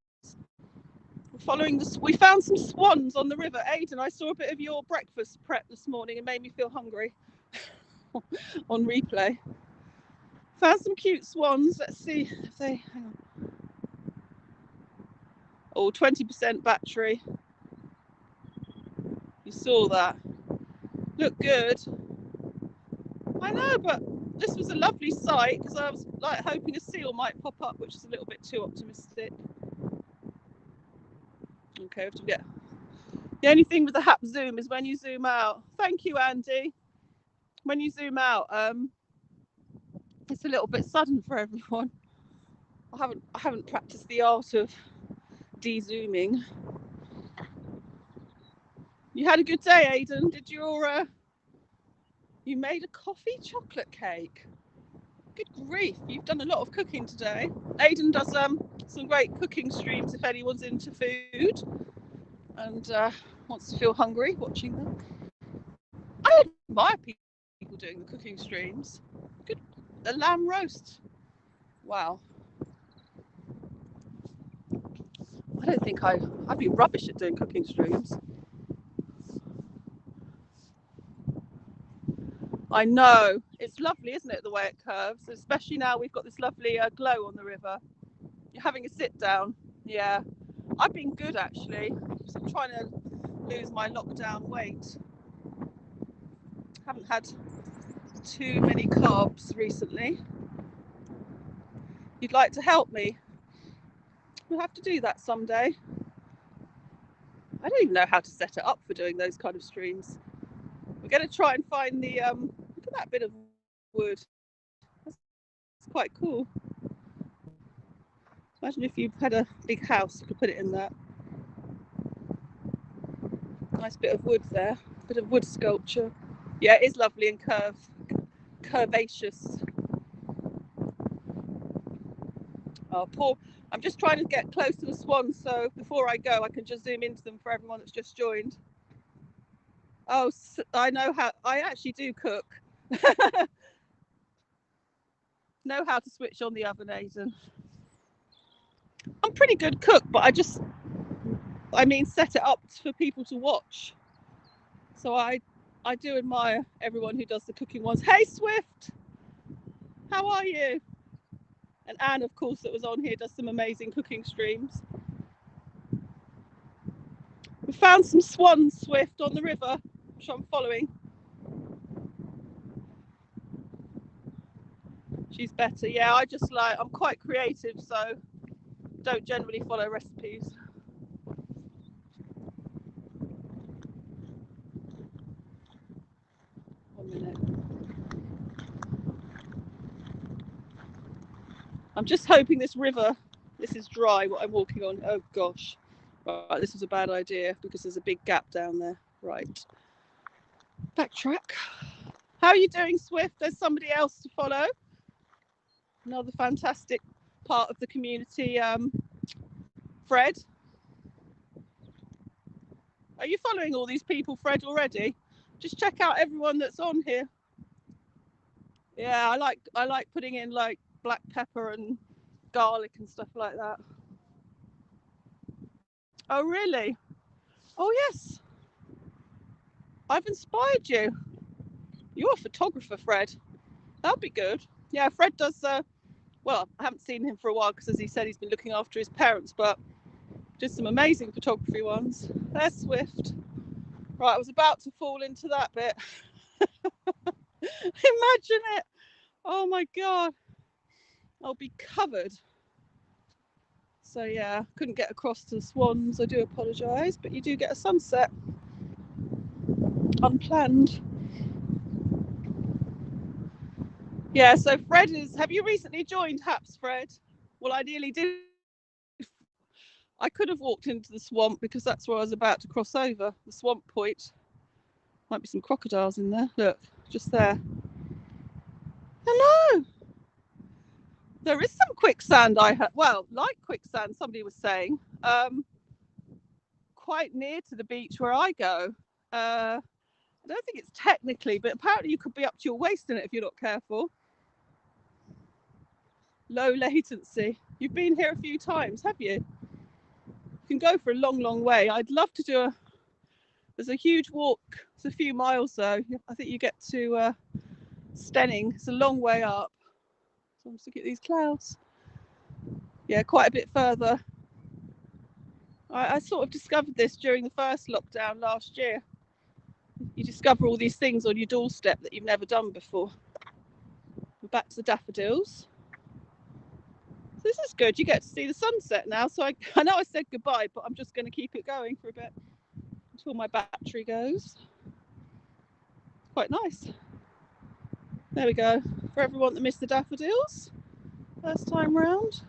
We're following we found some swans on the river. Aidan, I saw a bit of your breakfast prep this morning and made me feel hungry on replay. Found some cute swans. Let's see if they, hang on. Oh, 20% battery. You saw that. Look good. I know, but this was a lovely sight because I was like hoping a seal might pop up, which is a little bit too optimistic. Okay, we have to get. The only thing with the Hap Zoom is when you zoom out. Thank you, Andy. When you zoom out, it's a little bit sudden for everyone. I haven't practiced the art of de-zooming. You had a good day, Aidan. Did your you made a coffee chocolate cake? Good grief, you've done a lot of cooking today. Aidan does some great cooking streams if anyone's into food and wants to feel hungry watching them. I admire people doing the cooking streams. Good, a lamb roast. Wow. I don't think I'd be rubbish at doing cooking streams. I know. It's lovely, isn't it, the way it curves? Especially now we've got this lovely glow on the river. You're having a sit down. Yeah. I've been good, actually. I'm trying to lose my lockdown weight. Haven't had too many carbs recently. You'd like to help me? We'll have to do that someday. I don't even know how to set it up for doing those kind of streams. We're going to try and find the look at that bit of wood. That's quite cool. Imagine if you had a big house, you could put it in that. Nice bit of wood there, bit of wood sculpture. Yeah, it is lovely and curvaceous. Oh, poor. I'm just trying to get close to the swans, so before I go, I can just zoom into them for everyone that's just joined. Oh, I know how. I actually do cook. Know how to switch on the oven, Aidan. I'm pretty good cook, but I mean, set it up for people to watch. So I do admire everyone who does the cooking ones. Hey, Swift, how are you? And Anne, of course, that was on here, does some amazing cooking streams. We found some swans, Swift, on the river, which I'm following. She's better. Yeah, I'm quite creative, so don't generally follow recipes. One minute. I'm just hoping this is dry, what I'm walking on. Oh gosh. Right, this was a bad idea because there's a big gap down there. Right. Backtrack. How are you doing, Swift? There's somebody else to follow. Another fantastic part of the community. Fred. Are you following all these people, Fred, already? Just check out everyone that's on here. Yeah, I like putting in like black pepper and garlic and stuff like that. Oh really? Oh yes. I've inspired you. You're a photographer, Fred. That'll be good. Yeah, Fred does. Well, I haven't seen him for a while because, as he said, he's been looking after his parents, but did some amazing photography ones. There's Swift. Right, I was about to fall into that bit. Imagine it. Oh my God. I'll be covered. So yeah, couldn't get across to the swans. I do apologise, but you do get a sunset. Unplanned. Yeah, so Fred is. Have you recently joined HAPS, Fred? Well, I nearly did. I could have walked into the swamp because that's where I was about to cross over. The swamp point. Might be some crocodiles in there. Look, just there. Hello. There is some quicksand. Well, like quicksand. Somebody was saying, quite near to the beach where I go. I don't think it's technically, but apparently you could be up to your waist in it if you're not careful. Low latency. You've been here a few times, have you? You can go for a long, long way. I'd love to do there's a huge walk. It's a few miles though. I think you get to Stenning. It's a long way up. So I'm just looking at these clouds. Yeah, quite a bit further. I sort of discovered this during the first lockdown last year. You discover all these things on your doorstep that you've never done before. We're back to the daffodils. So this is good. You get to see the sunset now. So I know I said goodbye, but I'm just going to keep it going for a bit until my battery goes. Quite nice. There we go. For everyone that missed the daffodils, first time round.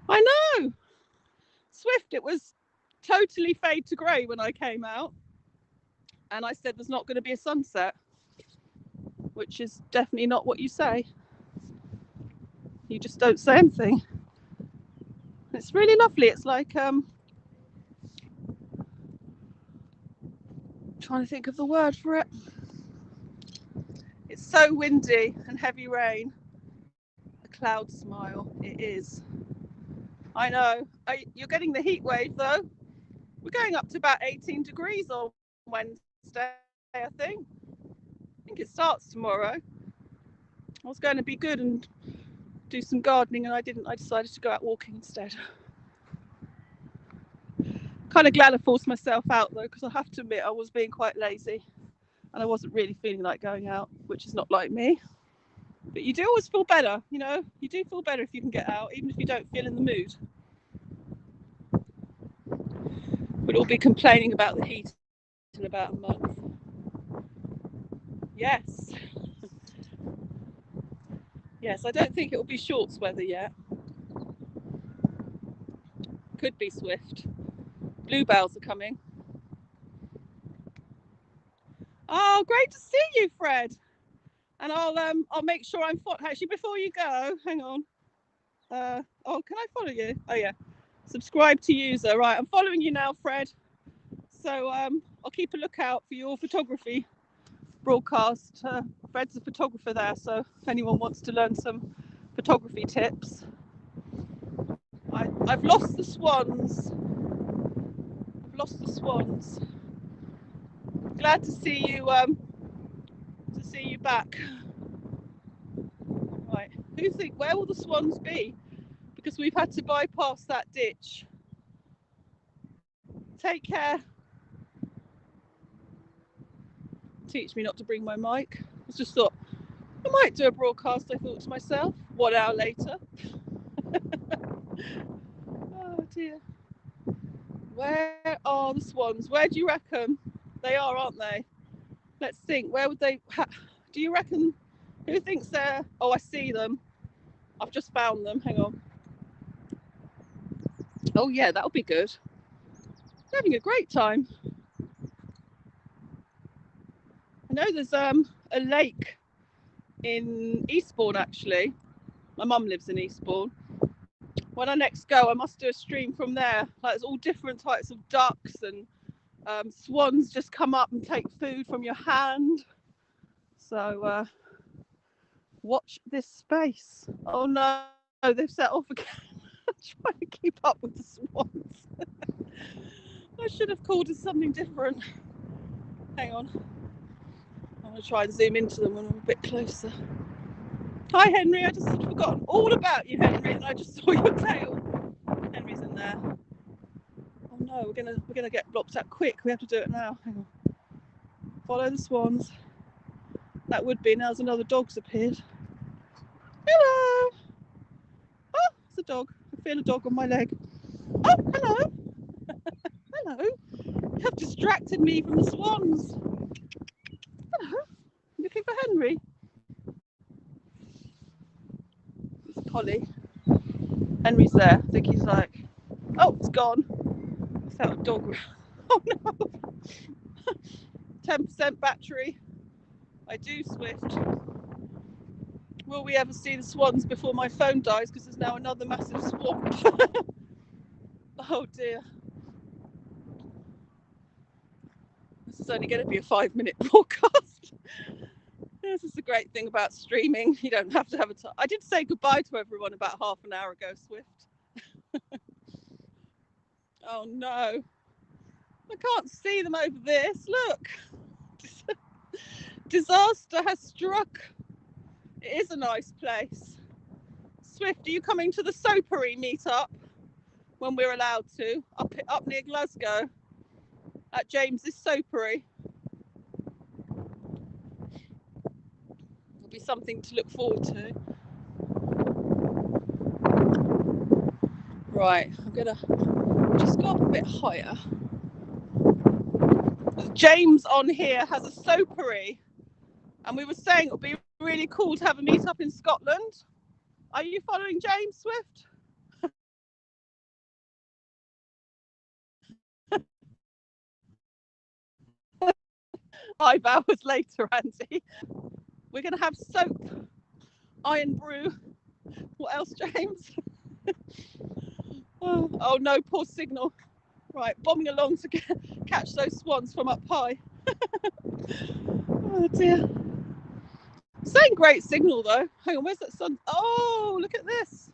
I know. Swift, it was totally fade to grey when I came out. And I said there's not going to be a sunset, which is definitely not what you say. You just don't say anything. It's really lovely. It's like trying to think of the word for it. It's so windy and heavy rain. A cloud smile. It is. I know. You're getting the heat wave though. We're going up to about 18 degrees on Wednesday, I think. I think it starts tomorrow. I was going to be good and do some gardening and I didn't. I decided to go out walking instead. Kind of glad I forced myself out though, because I have to admit I was being quite lazy and I wasn't really feeling like going out, which is not like me. But you do always feel better, you know. You do feel better if you can get out, even if you don't feel in the mood. We'll all be complaining about the heat in about a month. Yes. Yes, I don't think it will be shorts weather yet. Could be Swift. Bluebells are coming. Oh, great to see you, Fred. And I'll make sure I'm actually before you go. Hang on. Can I follow you? Oh yeah. Subscribe to user. Right, I'm following you now, Fred. So I'll keep a lookout for your photography broadcast. Fred's a photographer there, so if anyone wants to learn some photography tips. I've lost the swans. Glad to see you back. Right. Where will the swans be? Because we've had to bypass that ditch. Take care. Teach me not to bring my mic. I just thought I might do a broadcast, I thought to myself. 1 hour later. Oh dear. Where are the swans? Where do you reckon they are, aren't they? Let's think. Where would they? Do you reckon? Who thinks they're? Oh, I see them. I've just found them. Hang on. Oh yeah, that'll be good. They're having a great time. I know there's a lake in Eastbourne actually. My mum lives in Eastbourne. When I next go, I must do a stream from there. Like there's all different types of ducks and Swans just come up and take food from your hand. So watch this space. Oh no, they've set off again. Trying to keep up with the swans. I should have called it something different. Hang on. I'm going to try and zoom into them when I'm a bit closer. Hi Henry, I just had forgotten all about you, Henry, and I just saw your tail. Henry's in there. Oh no, we're gonna get blocked out quick. We have to do it now. Hang on. Follow the swans. That would be. Now there's another dog's appeared. Hello. Oh, it's a dog. I feel a dog on my leg. Oh, hello. Hello. You have distracted me from the swans. Hello. Looking for Henry. It's Polly. Henry's there. I think he's like, oh, it's gone. I felt a dog. Oh no. 10% battery. I do, Swift. Will we ever see the swans before my phone dies? Because there's now another massive swamp. Oh dear. This is only going to be a 5-minute broadcast. This is the great thing about streaming. You don't have to have a time. I did say goodbye to everyone about half an hour ago, Swift. Oh no. I can't see them over this. Look. Disaster has struck. It is a nice place. Swift, are you coming to the Soapery meetup when we're allowed to? Up near Glasgow at James's Soapery. It'll be something to look forward to. Right, I'm gonna just go up a bit higher. James on here has a Soapery, and we were saying it would be really cool to have a meetup in Scotland. Are you following James, Swift? 5 hours later, Andy. We're going to have soap, iron brew. What else, James? Oh no, poor signal. Right, bombing along to catch those swans from up high. Oh dear. Saying great signal though. Hang on, where's that sun? Oh, look at this.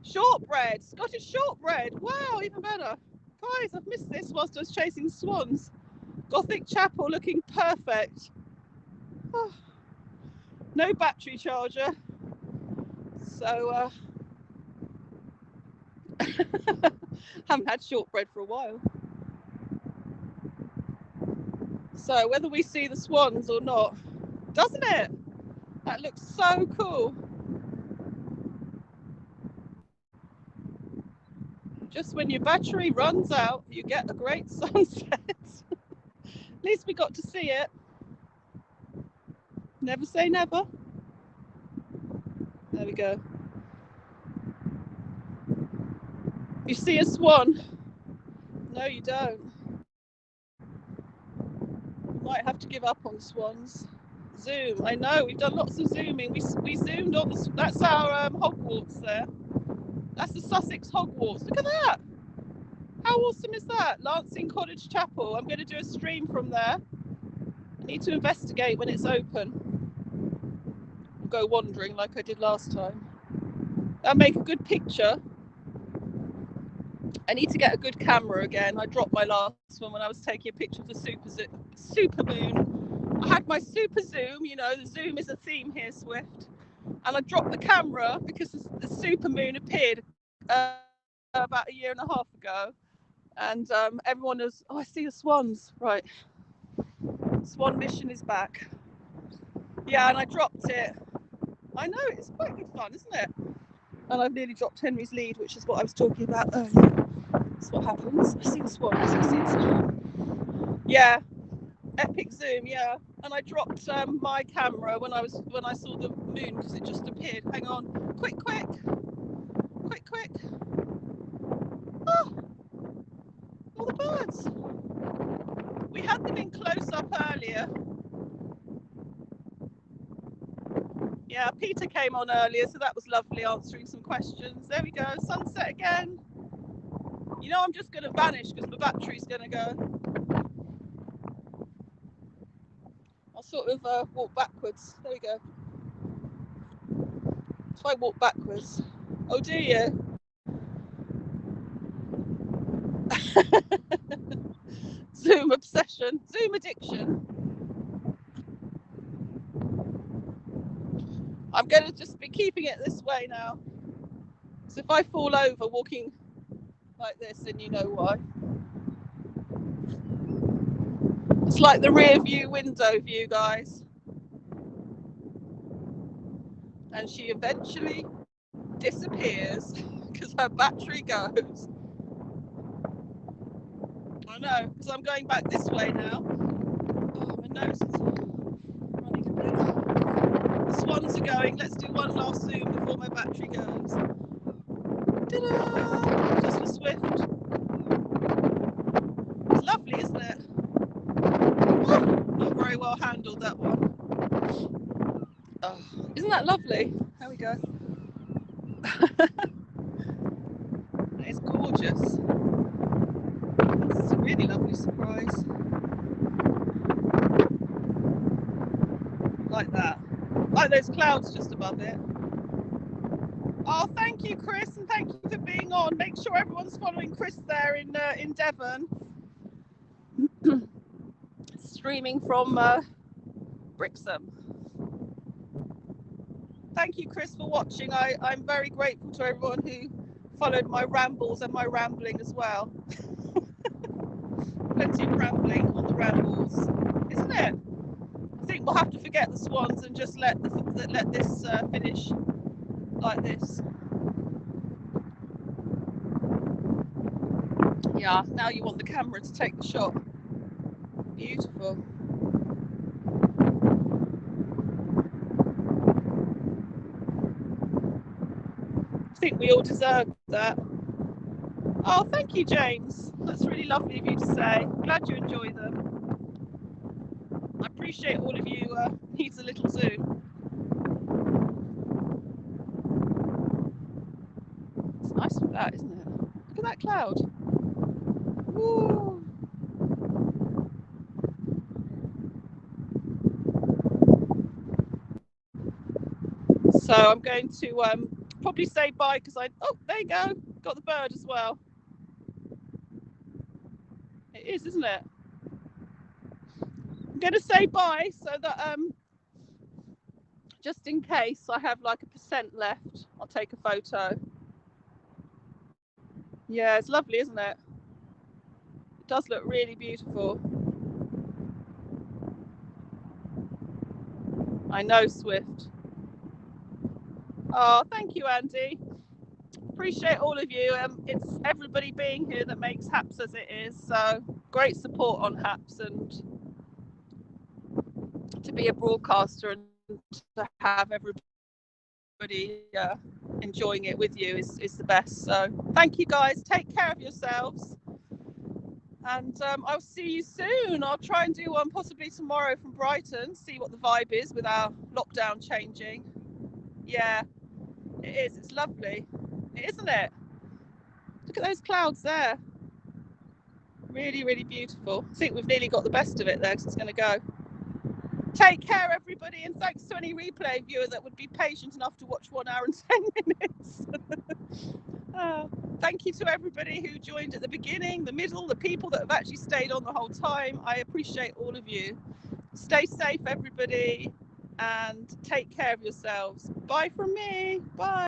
Shortbread, Scottish shortbread. Wow, even better. Guys, I've missed this whilst I was chasing swans. Gothic chapel looking perfect. Oh, no battery charger. So, haven't had shortbread for a while. So whether we see the swans or not, doesn't it? That looks so cool. Just when your battery runs out, you get a great sunset. At least we got to see it. Never say never. There we go. You see a swan? No, you don't. You might have to give up on swans. Zoom. I know, we've done lots of zooming. We zoomed on the, that's our Hogwarts there. That's the Sussex Hogwarts. Look at that. How awesome is that? Lancing College Chapel. I'm going to do a stream from there. I need to investigate when it's open. We'll go wandering like I did last time. That'll make a good picture. I need to get a good camera again. I dropped my last one when I was taking a picture of the super moon. I had my super zoom, you know, the zoom is a theme here, Swift. And I dropped the camera because the super moon appeared about 1.5 years ago. And everyone was, oh, I see the swans. Right. Swan mission is back. Yeah, and I dropped it. I know, it's quite good fun, isn't it? And I've nearly dropped Henry's lead, which is what I was talking about earlier. That's what happens. I see the swans. I see the swans. Yeah, epic zoom. Yeah, and I dropped my camera when I saw the moon because it just appeared. Hang on, quick! Oh, all the birds. We had them in close up earlier. Yeah, Peter came on earlier, so that was lovely answering some questions. There we go, sunset again. You know, I'm just going to vanish because my battery's going to go. I'll sort of walk backwards. There we go. If I walk backwards. Oh, do you? Zoom obsession, Zoom addiction. I'm going to just be keeping it this way now. So if I fall over walking like this, then you know why. It's like the rear view window view, guys. And she eventually disappears because her battery goes. I know, because I'm going back this way now. Oh, my nose is running a bit. The swans are going. Let's do one last zoom before my battery goes. Ta-da! Just a swift. It's lovely, isn't it? Oh, not very well handled, that one. Oh, isn't that lovely? There we go. It's gorgeous. This is a really lovely surprise. Like that. Like those clouds just above it. Oh, thank you, Chris, and thank you for being on. Make sure everyone's following Chris there in Devon. Streaming from Brixham. Thank you, Chris, for watching. I'm very grateful to everyone who followed my rambles and my rambling as well. Plenty of rambling on the rambles, isn't it? I think we'll have to forget the swans and just let this finish like this. Yeah, now you want the camera to take the shot. Beautiful. I think we all deserve that. Oh, thank you, James. That's really lovely of you to say. Glad you enjoy them. I appreciate all of you. Needs a little zoom. It's nice with that, isn't it? Look at that cloud. Woo. So I'm going to probably say bye because oh, there you go. Got the bird as well. It is, isn't it? I'm going to say bye so that just in case I have like 1% left, I'll take a photo. Yeah, it's lovely, isn't it? It does look really beautiful. I know, Swift. Oh, thank you, Andy. Appreciate all of you. It's everybody being here that makes HAPS as it is. So great support on HAPS, and to be a broadcaster and to have everybody enjoying it with you is the best. So thank you, guys. Take care of yourselves. And I'll see you soon. I'll try and do one possibly tomorrow from Brighton, see what the vibe is with our lockdown changing. Yeah, it is. It's lovely, isn't it? Look at those clouds there. Really, really beautiful. I think we've nearly got the best of it there because it's going to go. Take care, everybody, and thanks to any replay viewer that would be patient enough to watch 1 hour and 10 minutes. Thank you to everybody who joined at the beginning, the middle, the people that have actually stayed on the whole time. I appreciate all of you. Stay safe, everybody, and take care of yourselves. Bye from me. Bye.